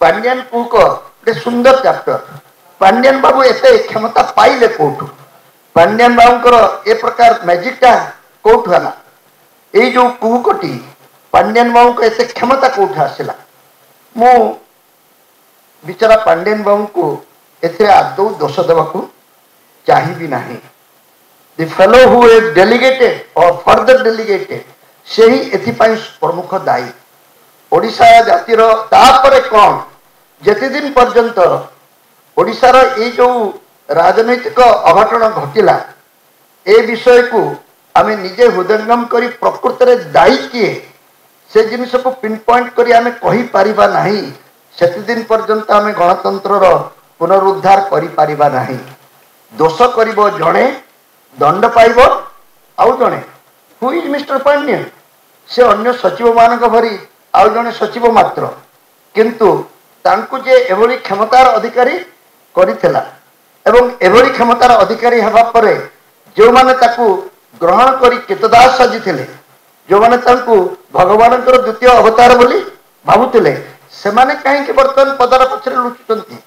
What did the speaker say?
Pandian cook गोटे सुंदर chapter Pandian बाबू एते क्षमता पाइले कोठु पांड्यान बाबूंकर ए प्रकार मैजिकटा कोठु हला ए जो कुहकटी पांड्यान बाबू को एते क्षमता कोठु आसिला मु बिचारा पांड्यान बाबू को एते आदौ दोष देवाकू चाहिए नहीं the fellow who is delegated और फर्दर डेलीगेटेड से ही एथिपाई प्रमुख दायी ओडिशा जातिर तापरे कौन जेते दिन पर्यंत ओडिशार ये जो राजनैतिक अघटन घटिला ए विषय को आम निजे हृदयंगम करी प्रकृत में दायी किए से जिनस को पिन पॉइंट करी आमे कहि परिबा नहीं सेति दिन पर्यंत आमे गणतंत्र पुनरुद्धार करि परिबा नहीं दोष करिबो जणे दंड पाइबो आउ जणे हु इज मिस्टर पांड्यन से अन्य सचिव मानक भरी आउ जणे सचिव मात्र किंतु तांकु जे एभली क्षमतार अधिकारी करिथिला एवं एभली क्षमतार अधिकारी हेबा परे जो माने ताकू ग्रहण करी केतदास साजिथिले जो माने तांकु भगवानकर द्वितीय अवतार बोली भाबुथिले सेमाने काहे कि वर्तमान पदर पछरे लुचुचंती।